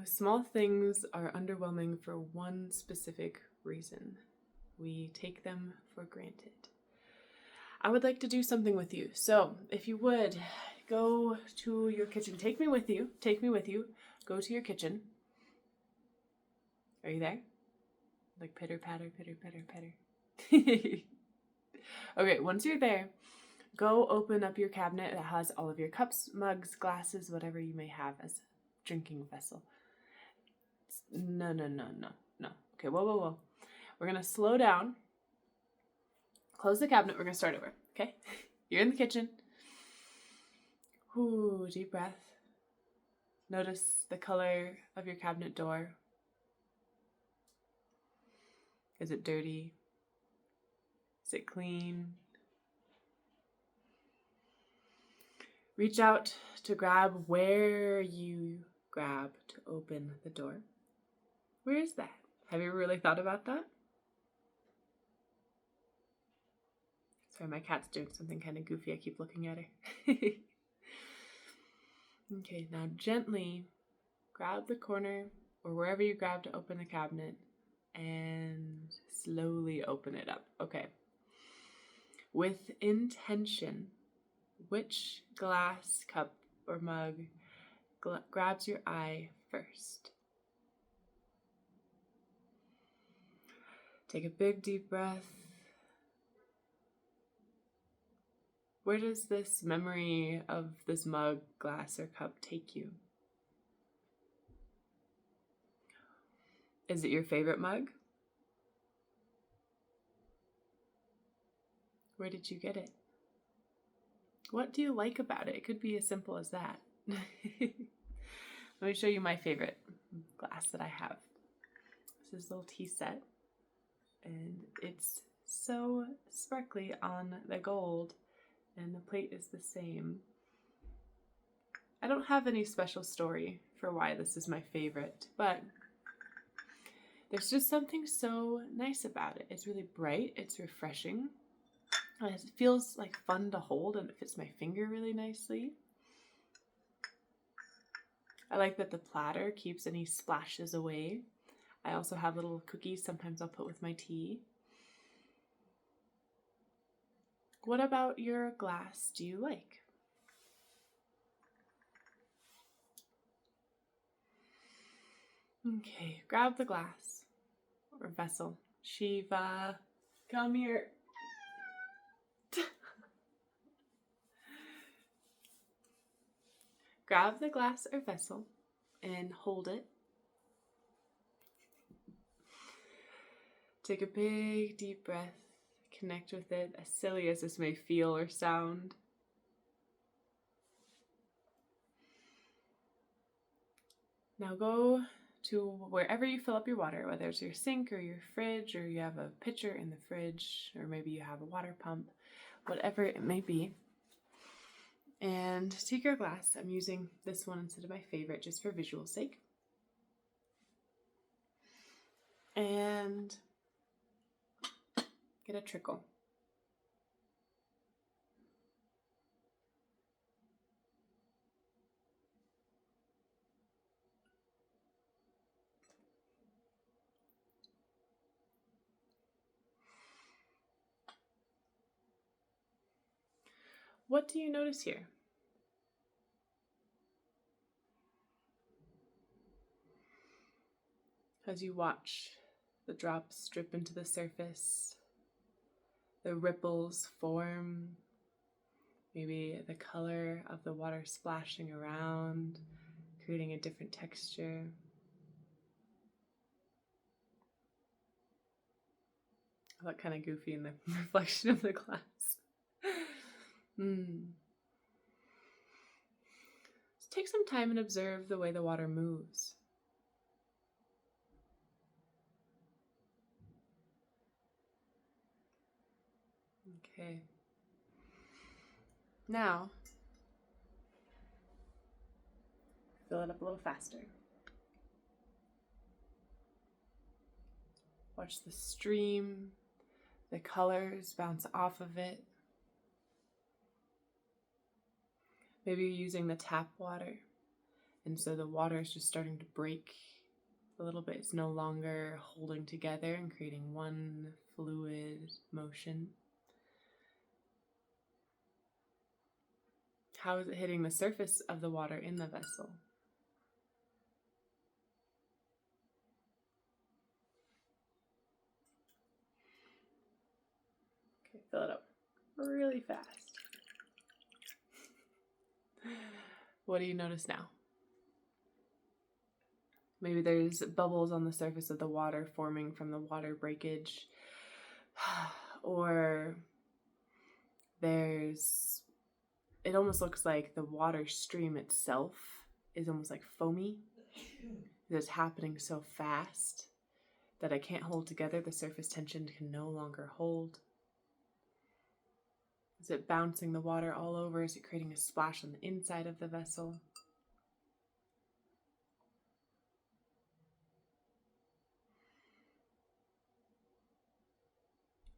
small things are underwhelming for one specific reason. We take them for granted. I would like to do something with you. So if you would, go to your kitchen. Take me with you. Take me with you. Go to your kitchen. Are you there? Like pitter, patter, pitter, patter, patter. Okay, once you're there, go open up your cabinet that has all of your cups, mugs, glasses, whatever you may have as a drinking vessel. No. Okay, whoa. We're going to slow down. Close the cabinet. We're going to start over, okay? You're in the kitchen. Ooh, deep breath. Notice the color of your cabinet door. Is it dirty? Is it clean? Reach out to grab where you grab to open the door. Where is that? Have you ever really thought about that? Sorry, my cat's doing something kind of goofy. I keep looking at her. Okay, now gently grab the corner or wherever you grab to open the cabinet and slowly open it up. Okay. With intention, which glass, cup, or mug grabs your eye first? Take a big deep breath. Where does this memory of this mug, glass, or cup take you? Is it your favorite mug? Where did you get it? What do you like about it? It could be as simple as that. Let me show you my favorite glass that I have. This is a little tea set, and it's so sparkly on the gold, and the plate is the same. I don't have any special story for why this is my favorite, but there's just something so nice about it. It's really bright, it's refreshing, it feels like fun to hold, and it fits my finger really nicely. I like that the platter keeps any splashes away. I also have little cookies sometimes I'll put with my tea. What about your glass do you like? Okay, grab the glass or vessel. Shiva, come here. Grab the glass or vessel and hold it. Take a big deep breath. Connect with it, as silly as this may feel or sound. Now go to wherever you fill up your water, whether it's your sink or your fridge, or you have a pitcher in the fridge, or maybe you have a water pump, whatever it may be. And take your glass. I'm using this one instead of my favorite just for visual sake. And get a trickle. What do you notice here? As you watch the drops drip into the surface, the ripples form, maybe the color of the water splashing around, creating a different texture. I look kind of goofy in the reflection of the glass. Just take some time and observe the way the water moves. Okay. Now, fill it up a little faster. Watch the stream, the colors bounce off of it. Maybe you're using the tap water And so the water is just starting to break a little bit. It's no longer holding together and creating one fluid motion. How is it hitting the surface of the water in the vessel? Okay, fill it up really fast. What do you notice now? Maybe there's bubbles on the surface of the water forming from the water breakage. Or it almost looks like the water stream itself is almost like foamy. It's happening so fast that it can't hold together. The surface tension can no longer hold. Is it bouncing the water all over? Is it creating a splash on the inside of the vessel?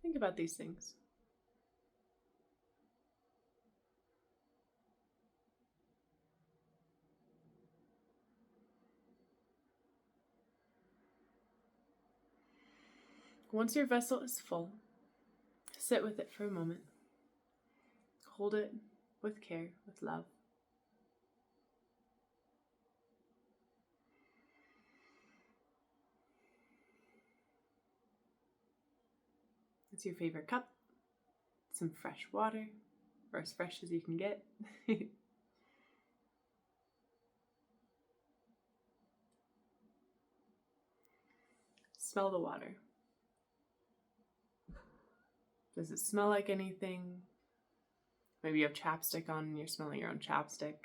Think about these things. Once your vessel is full, sit with it for a moment. Hold it with care, with love. It's your favorite cup, some fresh water, or as fresh as you can get. Smell the water. Does it smell like anything? Maybe you have chapstick on and you're smelling your own chapstick.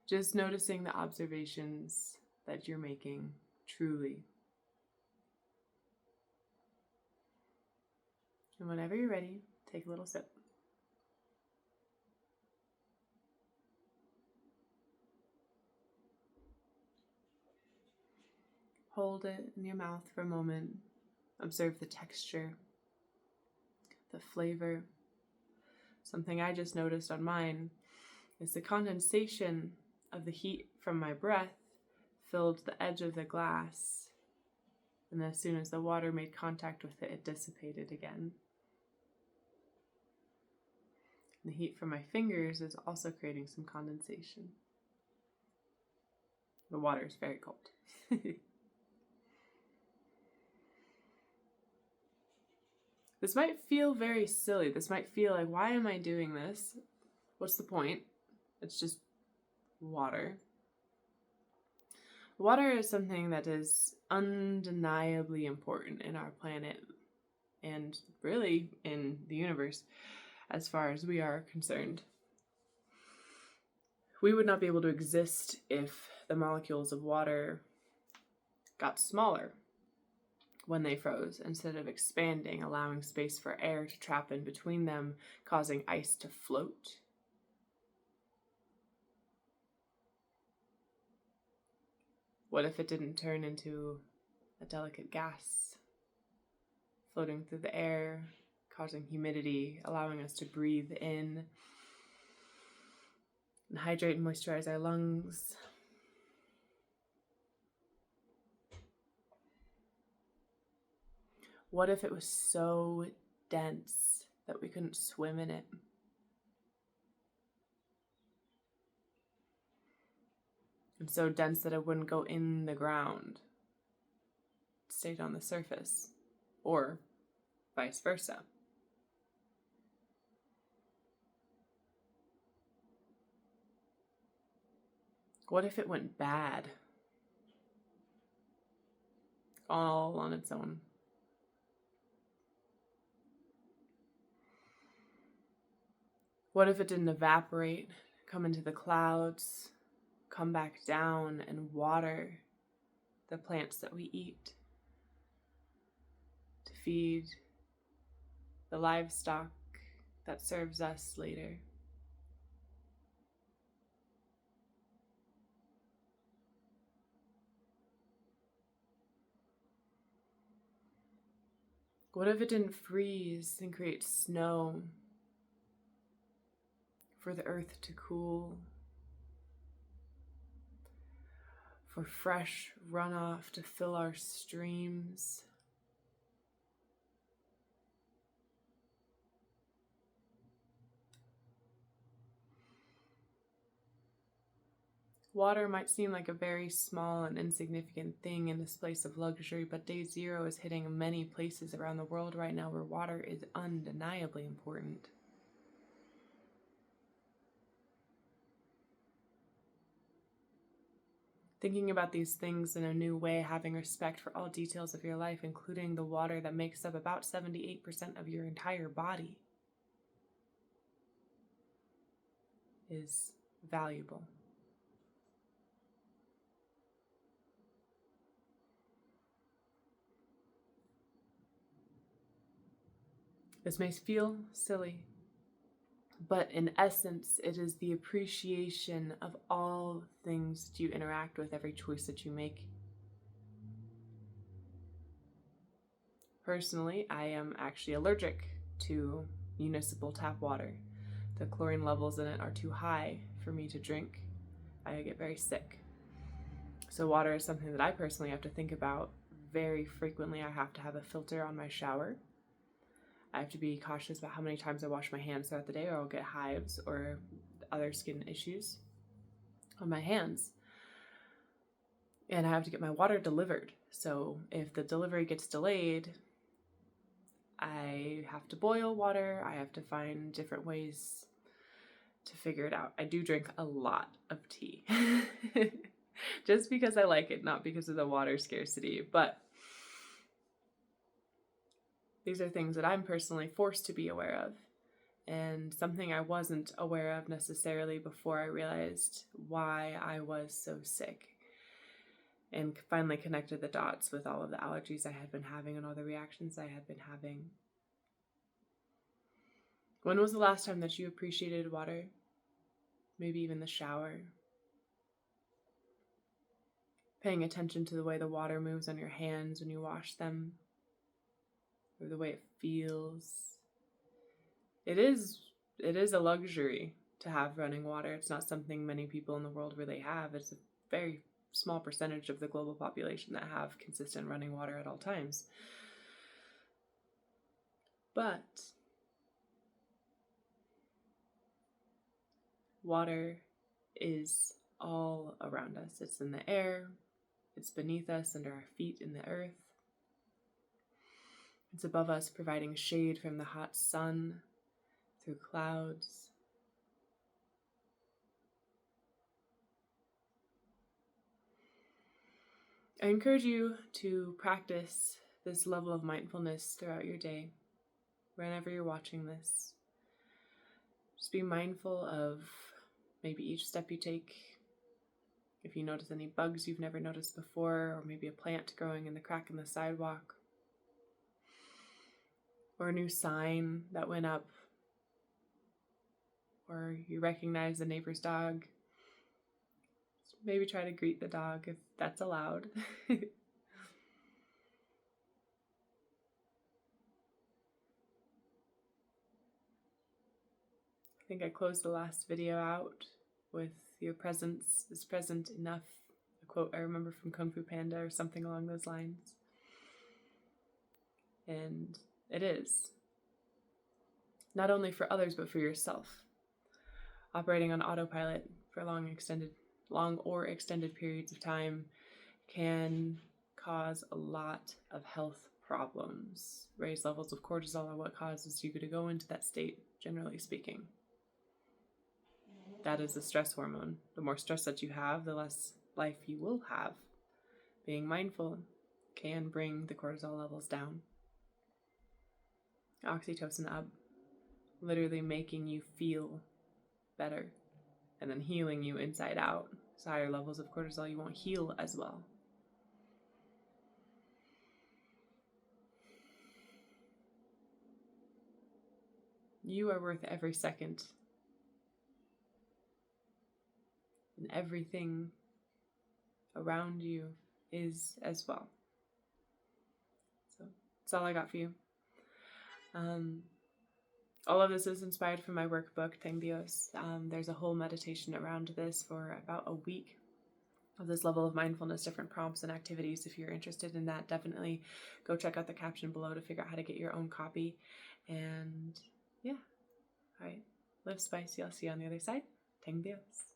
Just noticing the observations that you're making truly. And whenever you're ready, take a little sip. Hold it in your mouth for a moment. Observe the texture, the flavor. Something I just noticed on mine is the condensation of the heat from my breath filled the edge of the glass. And as soon as the water made contact with it, it dissipated again. The heat from my fingers is also creating some condensation. The water is very cold. This might feel very silly. This might feel like, why am I doing this? What's the point? It's just water. Water is something that is undeniably important in our planet and really in the universe as far as we are concerned. We would not be able to exist if the molecules of water got smaller when they froze instead of expanding, allowing space for air to trap in between them, causing ice to float. What if it didn't turn into a delicate gas, floating through the air, causing humidity, allowing us to breathe in and hydrate and moisturize our lungs? What if it was so dense that we couldn't swim in it? And so dense that it wouldn't go in the ground. It stayed on the surface. Or vice versa. What if it went bad? All on its own. What if it didn't evaporate, come into the clouds, come back down and water the plants that we eat to feed the livestock that serves us later? What if it didn't freeze and create snow for the earth to cool for fresh runoff to fill our streams. Water might seem like a very small and insignificant thing in this place of luxury, but day zero is hitting many places around the world right now where water is undeniably important. Thinking about these things in a new way, having respect for all details of your life, including the water that makes up about 78% of your entire body, is valuable. This may feel silly, but in essence, it is the appreciation of all things that you interact with, every choice that you make. Personally, I am actually allergic to municipal tap water. The chlorine levels in it are too high for me to drink. I get very sick. So water is something that I personally have to think about very frequently. I have to have a filter on my shower. I have to be cautious about how many times I wash my hands throughout the day, or I'll get hives or other skin issues on my hands. And I have to get my water delivered. So if the delivery gets delayed, I have to boil water. I have to find different ways to figure it out. I do drink a lot of tea. Just because I like it, not because of the water scarcity. But these are things that I'm personally forced to be aware of, and something I wasn't aware of necessarily before I realized why I was so sick, and finally connected the dots with all of the allergies I had been having and all the reactions I had been having. When was the last time that you appreciated water? Maybe even the shower? Paying attention to the way the water moves on your hands when you wash them, or the way it feels. It is a luxury to have running water. It's not something many people in the world really have. It's a very small percentage of the global population that have consistent running water at all times. But water is all around us. It's in the air. It's beneath us, under our feet in the earth. It's above us, providing shade from the hot sun through clouds. I encourage you to practice this level of mindfulness throughout your day, whenever you're watching this. Just be mindful of maybe each step you take. If you notice any bugs you've never noticed before, or maybe a plant growing in the crack in the sidewalk, or a new sign that went up, or you recognize the neighbor's dog, maybe try to greet the dog if that's allowed. I think I closed the last video out with "Your presence is present enough," a quote I remember from Kung Fu Panda or something along those lines. And it is. Not only for others, but for yourself. Operating on autopilot for long or extended periods of time can cause a lot of health problems. Raised levels of cortisol are what causes you to go into that state, generally speaking. That is the stress hormone. The more stress that you have, the less life you will have. Being mindful can bring the cortisol levels down. Oxytocin up, literally making you feel better, and then healing you inside out. So higher levels of cortisol, you won't heal as well. You are worth every second, and everything around you is as well. So that's all I got for you. All of this is inspired from my workbook, A TengDios. There's a whole meditation around this for about a week. of this level of mindfulness, different prompts and activities. If you're interested in that, definitely go check out the caption below to figure out how to get your own copy. And yeah, all right, live spicy. I'll see you on the other side. TengDios.